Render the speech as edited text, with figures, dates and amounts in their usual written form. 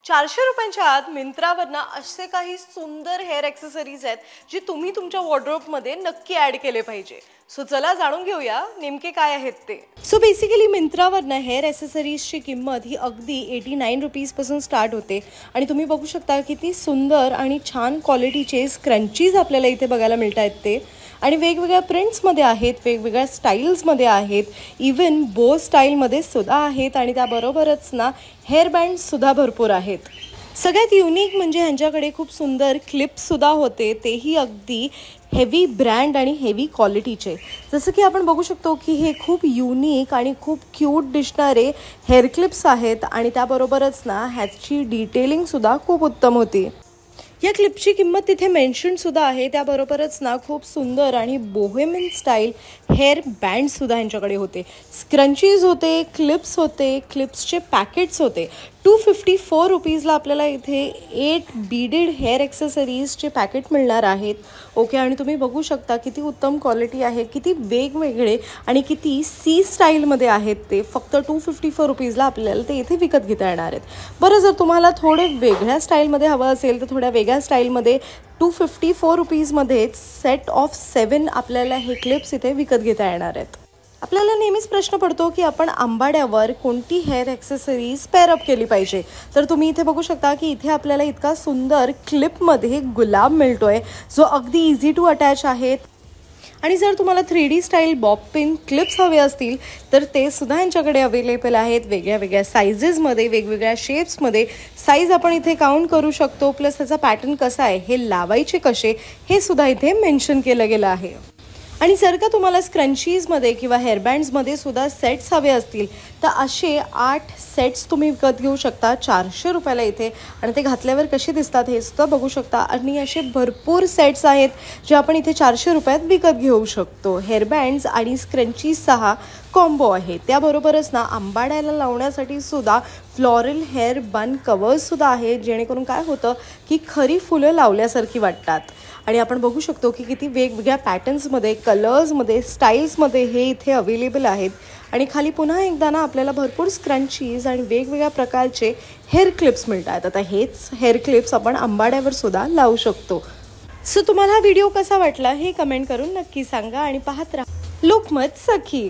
400 रुपयांच्या आत मिंत्रावरनं असे काही सुंदर हेअर ॲक्सेसरीज आहेत जी तुम्ही तुमच्या वॉर्डरोबमध्ये नक्की ॲड केले पाहिजे. सो चला जाणून घेऊया नेमके काय आहेत ते. सो बेसिकली मिंत्रावरनं हेअर ॲक्सेसरीजची किंमत ही अगदी 89 रुपीजपासून स्टार्ट होते आणि तुम्ही बघू शकता किती सुंदर आणि छान क्वालिटीचे स्क्रंचीज आपल्याला इथे बघायला मिळत आहेत ते. आणि वेगवेगळ्या प्रिंट्समध्ये आहेत, वेगवेगळ्या स्टाईल्समध्ये आहेत, इवन बो स्टाईलमध्ये सुद्धा आहेत आणि त्याबरोबरच ना हेअर बँड्ससुद्धा भरपूर आहेत. सगळ्यात युनिक म्हणजे ह्यांच्याकडे खूप सुंदर क्लिप्ससुद्धा होते, तेही अगदी हेवी ब्रँड आणि हेवी क्वालिटीचे. जसं की आपण बघू शकतो की हे खूप युनिक आणि खूप क्यूट दिसणारे हेअर क्लिप्स आहेत आणि त्याबरोबरच ना ह्याची डिटेलिंगसुद्धा खूप उत्तम होती. या क्लिपची किंमत तिथे मेन्शनसुद्धा आहे. त्याबरोबरच ना खूप सुंदर आणि बोहेमियन स्टाईल हेअर बँडसुद्धा यांच्याकडे होते, स्क्रंचीज होते, क्लिप्स होते, क्लिप्सचे पॅकेट्स होते. 254 रुपीजला आपल्याला इथे 8 बीडेड हेअर ॲक्सेसरीजचे पॅकेट मिळणार आहेत. ओके, आणि तुम्ही बघू शकता किती उत्तम क्वालिटी आहे, किती वेगवेगळे आणि किती सी स्टाईलमध्ये आहेत ते. फक्त 254 रुपीजला आपल्याला ते इथे विकत घेता येणार आहेत. बरं, जर तुम्हाला थोडे वेगळ्या स्टाईलमध्ये हवं असेल तर थोड्या वेगळ्या स्टाईलमध्ये 254 रुपीजमध्ये सेट ऑफ 7 आपल्याला हे क्लिप्स इथे विकत घेता येणार आहेत. आपल्याला नेहमीच प्रश्न पडतो की आपण आंबाड्यावर कोणती हेअर ॲक्सेसरीज पेअरअप केली पाहिजे. तर तुम्ही इथे बघू शकता की इथे आपल्याला इतका सुंदर क्लिपमध्ये गुलाब मिळतोय जो अगदी इझी टू अटॅच आहेत. आणि जर तुम्हाला 3D style Bob pin clips हवे असतील तर ते सुद्धा यांच्याकडे अवेलेबल आहेत, वेगळ्या वेगळ्या साईजेसमध्ये, वेगवेगळ्या शेप्समध्ये. साईज आपण इथे काउंट करू शकतो, प्लस त्याचा पॅटर्न कसा आहे, हे लावायचे कसे, हे सुद्धा इथे मेन्शन केलं गेलं आहे. आणि जर का तुम्हाला स्क्रंचीजमध्ये किंवा हेअरबँड्समध्ये सुद्धा सेट्स हवे असतील तर असे 8 सेट्स तुम्ही विकत घेऊ शकता 400 रुपयाला इथे. आणि ते घातल्यावर कसे दिसतात हे सुद्धा बघू शकता. आणि असे भरपूर सेट्स आहेत जे आपण इथे 400 रुपयात विकत घेऊ शकतो. हेअरबँड्स आणि स्क्रंचीजचा कॉम्बो आहे. त्याबरोबरच ना आंबाड्याला लावण्यासाठी सुद्धा फ्लॉरल हेअर बन कवर्ससुद्धा आहेत, जेणेकरून काय होतं की खरी फुलं लावल्यासारखी वाटतात. आणि आपण बघू शकतो की किती वेगवेगळ्या पॅटर्न्समध्ये, कलर्समध्ये, स्टाईल्समध्ये हे इथे अवेलेबल आहेत. आणि खाली पुन्हा एकदा ना आपल्याला भरपूर स्क्रंचीज आणि वेगवेगळ्या प्रकारचे हेअर क्लिप्स मिळतात. आता हेच हेअर क्लिप्स आपण आंबाड्यावर सुद्धा लावू शकतो. सो तुम्हाला हा व्हिडिओ कसा वाटला हे कमेंट करून नक्की सांगा आणि पाहत राहा लोकमत सखी.